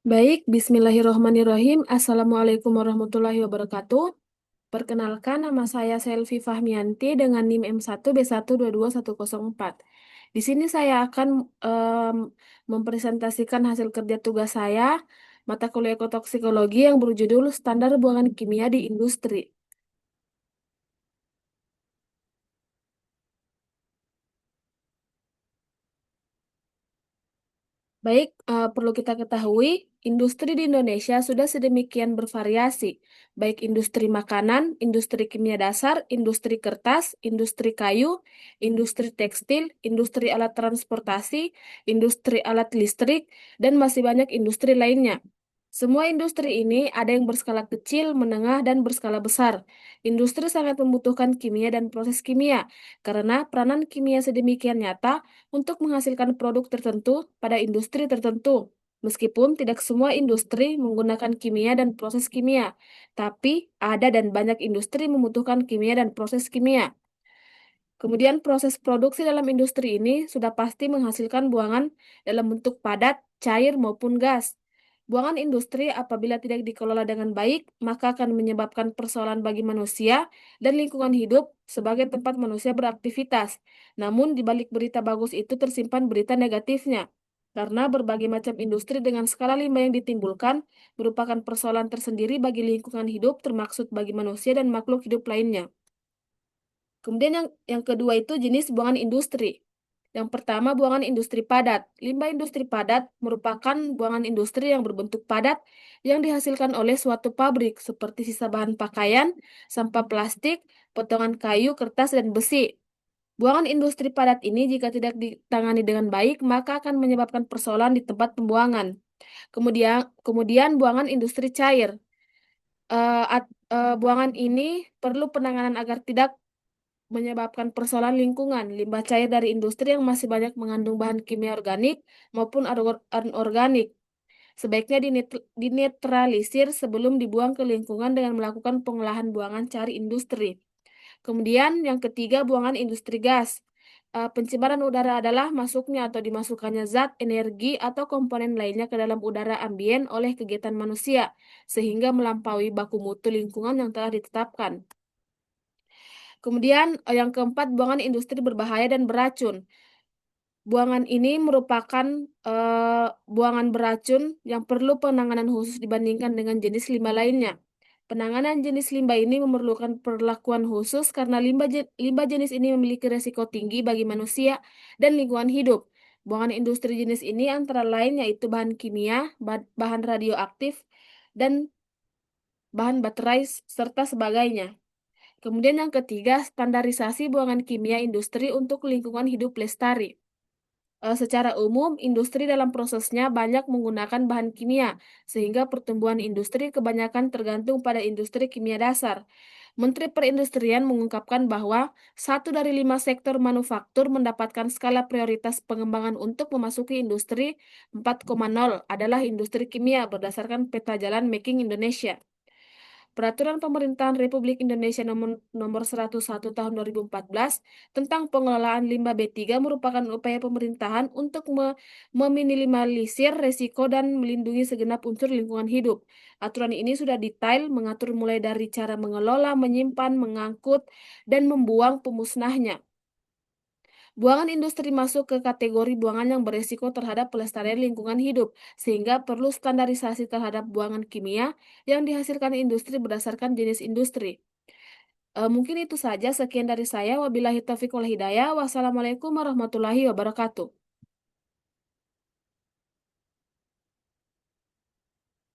Baik, Bismillahirrohmanirrohim. Assalamualaikum warahmatullahi wabarakatuh. Perkenalkan, nama saya Selvi Fahmianti dengan NIM M1B122104. Di sini saya akan mempresentasikan hasil kerja tugas saya, mata kuliah ekotoksikologi yang berjudul Standar Buangan Kimia di Industri. Baik, perlu kita ketahui, industri di Indonesia sudah sedemikian bervariasi, baik industri makanan, industri kimia dasar, industri kertas, industri kayu, industri tekstil, industri alat transportasi, industri alat listrik, dan masih banyak industri lainnya. Semua industri ini ada yang berskala kecil, menengah, dan berskala besar. Industri sangat membutuhkan kimia dan proses kimia, karena peranan kimia sedemikian nyata untuk menghasilkan produk tertentu pada industri tertentu. Meskipun tidak semua industri menggunakan kimia dan proses kimia, tapi ada dan banyak industri membutuhkan kimia dan proses kimia. Kemudian proses produksi dalam industri ini sudah pasti menghasilkan buangan dalam bentuk padat, cair maupun gas. Buangan industri apabila tidak dikelola dengan baik, maka akan menyebabkan persoalan bagi manusia dan lingkungan hidup sebagai tempat manusia beraktivitas. Namun di balik berita bagus itu tersimpan berita negatifnya. Karena berbagai macam industri dengan skala limbah yang ditimbulkan merupakan persoalan tersendiri bagi lingkungan hidup termaksud bagi manusia dan makhluk hidup lainnya. Kemudian yang kedua itu jenis buangan industri. Yang pertama, buangan industri padat. Limbah industri padat merupakan buangan industri yang berbentuk padat yang dihasilkan oleh suatu pabrik seperti sisa bahan pakaian, sampah plastik, potongan kayu, kertas, dan besi. Buangan industri padat ini jika tidak ditangani dengan baik, maka akan menyebabkan persoalan di tempat pembuangan. Kemudian buangan industri cair. Buangan ini perlu penanganan agar tidak menyebabkan persoalan lingkungan. Limbah cair dari industri yang masih banyak mengandung bahan kimia organik maupun anorganik sebaiknya dinetralisir sebelum dibuang ke lingkungan dengan melakukan pengolahan buangan cair industri. Kemudian yang ketiga, buangan industri gas. Pencemaran udara adalah masuknya atau dimasukkannya zat, energi, atau komponen lainnya ke dalam udara ambien oleh kegiatan manusia, sehingga melampaui baku mutu lingkungan yang telah ditetapkan. Kemudian yang keempat, buangan industri berbahaya dan beracun. Buangan ini merupakan buangan beracun yang perlu penanganan khusus dibandingkan dengan jenis limbah lainnya. Penanganan jenis limbah ini memerlukan perlakuan khusus karena limbah jenis ini memiliki resiko tinggi bagi manusia dan lingkungan hidup. Buangan industri jenis ini antara lain yaitu bahan kimia, bahan radioaktif, dan bahan baterai serta sebagainya. Kemudian yang ketiga, standarisasi buangan kimia industri untuk lingkungan hidup lestari. Secara umum, industri dalam prosesnya banyak menggunakan bahan kimia, sehingga pertumbuhan industri kebanyakan tergantung pada industri kimia dasar. Menteri Perindustrian mengungkapkan bahwa 1 dari 5 sektor manufaktur mendapatkan skala prioritas pengembangan untuk memasuki industri 4.0 adalah industri kimia berdasarkan peta jalan Making Indonesia. Peraturan Pemerintahan Republik Indonesia nomor 101 tahun 2014 tentang pengelolaan limbah B3 merupakan upaya pemerintahan untuk meminimalisir resiko dan melindungi segenap unsur lingkungan hidup. Aturan ini sudah detail mengatur mulai dari cara mengelola, menyimpan, mengangkut, dan membuang pemusnahnya. Buangan industri masuk ke kategori buangan yang beresiko terhadap pelestarian lingkungan hidup, sehingga perlu standarisasi terhadap buangan kimia yang dihasilkan industri berdasarkan jenis industri. Mungkin itu saja, sekian dari saya. Wabillahi taufiq wal hidayah. Wassalamualaikum warahmatullahi wabarakatuh.